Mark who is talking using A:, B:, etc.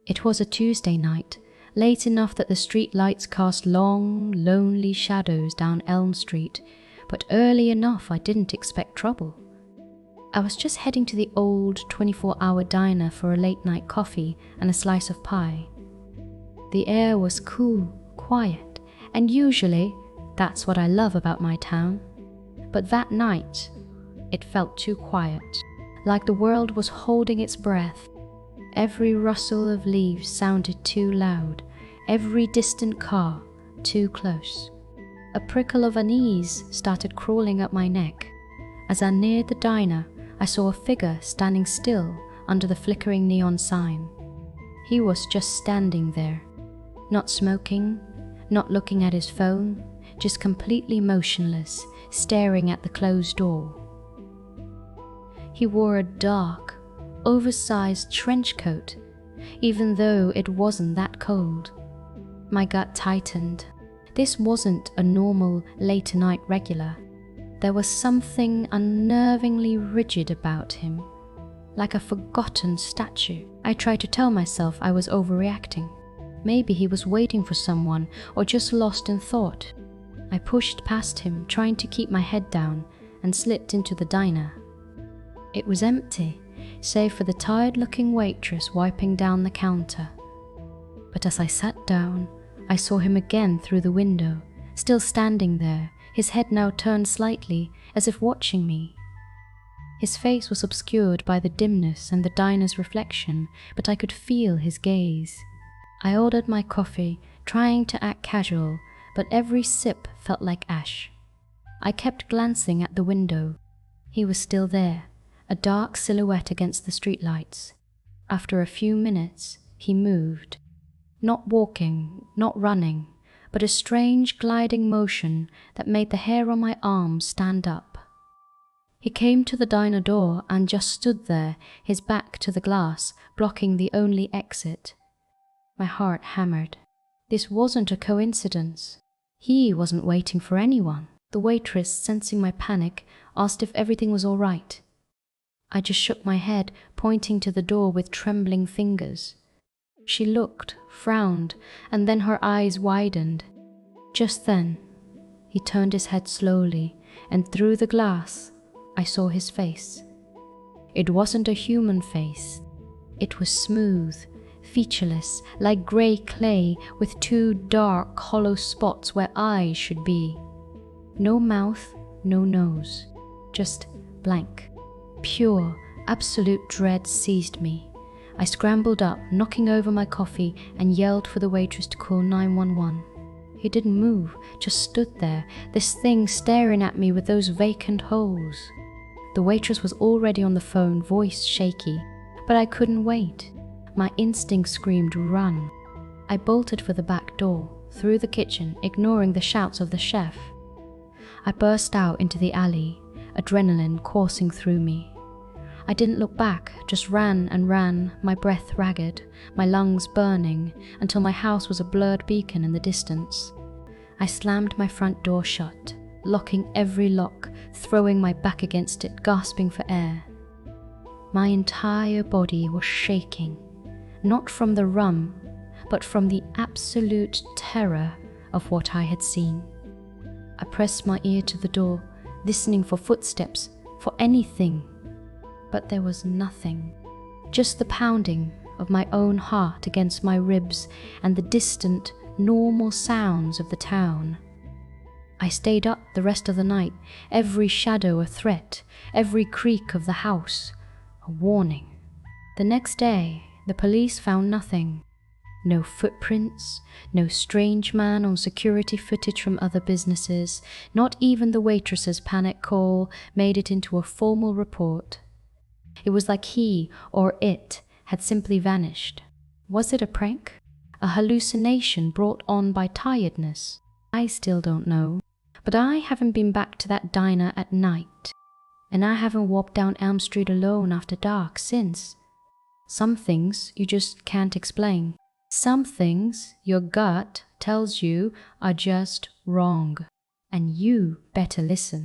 A: It was a Tuesday night, late enough that the street lights cast long, lonely shadows down Elm Street, but early enough I didn't expect trouble. I was just heading to the old 24-hour diner for a late-night coffee and a slice of pie. The air was cool, quiet, and usually that's what I love about my town. But that night, it felt too quiet, like the world was holding its breath. Every rustle of leaves sounded too loud, every distant car too close. A prickle of unease started crawling up my neck. As I neared the diner, I saw a figure standing still under the flickering neon sign. He was just standing there, not smoking, not looking at his phone, just completely motionless, staring at the closed door. He wore a dark, oversized trench coat, even though it wasn't that cold. My gut tightened. This wasn't a normal late-night regular. There was something unnervingly rigid about him, like a forgotten statue. I tried to tell myself I was overreacting. Maybe he was waiting for someone or just lost in thought. I pushed past him, trying to keep my head down, and slipped into the diner. It was empty, save for the tired-looking waitress wiping down the counter. But as I sat down, I saw him again through the window, still standing there, his head now turned slightly, as if watching me. His face was obscured by the dimness and the diner's reflection, but I could feel his gaze. I ordered my coffee, trying to act casual, but every sip felt like ash. I kept glancing at the window. He was still there, a dark silhouette against the streetlights. After a few minutes, he moved. Not walking, not running, but a strange gliding motion that made the hair on my arm stand up. He came to the diner door and just stood there, his back to the glass, blocking the only exit. My heart hammered. This wasn't a coincidence. He wasn't waiting for anyone. The waitress, sensing my panic, asked if everything was all right. I just shook my head, pointing to the door with trembling fingers. She looked, frowned, and then her eyes widened. Just then, he turned his head slowly, and through the glass, I saw his face. It wasn't a human face. It was smooth, featureless, like grey clay with two dark, hollow spots where eyes should be. No mouth, no nose, just blank. Pure, absolute dread seized me. I scrambled up, knocking over my coffee, and yelled for the waitress to call 911. He didn't move, just stood there, this thing staring at me with those vacant holes. The waitress was already on the phone, voice shaky, but I couldn't wait. My instinct screamed, run. I bolted for the back door, through the kitchen, ignoring the shouts of the chef. I burst out into the alley, adrenaline coursing through me. I didn't look back, just ran and ran, my breath ragged, my lungs burning, until my house was a blurred beacon in the distance. I slammed my front door shut, locking every lock, throwing my back against it, gasping for air. My entire body was shaking, not from the rum, but from the absolute terror of what I had seen. I pressed my ear to the door, listening for footsteps, for anything. But there was nothing, just the pounding of my own heart against my ribs and the distant, normal sounds of the town. I stayed up the rest of the night, every shadow a threat, every creak of the house a warning. The next day, the police found nothing. No footprints, no strange man on security footage from other businesses, not even the waitress's panic call made it into a formal report. It was like he, or it, had simply vanished. Was it a prank? A hallucination brought on by tiredness? I still don't know. But I haven't been back to that diner at night. And I haven't walked down Elm Street alone after dark since. Some things you just can't explain. Some things your gut tells you are just wrong. And you better listen.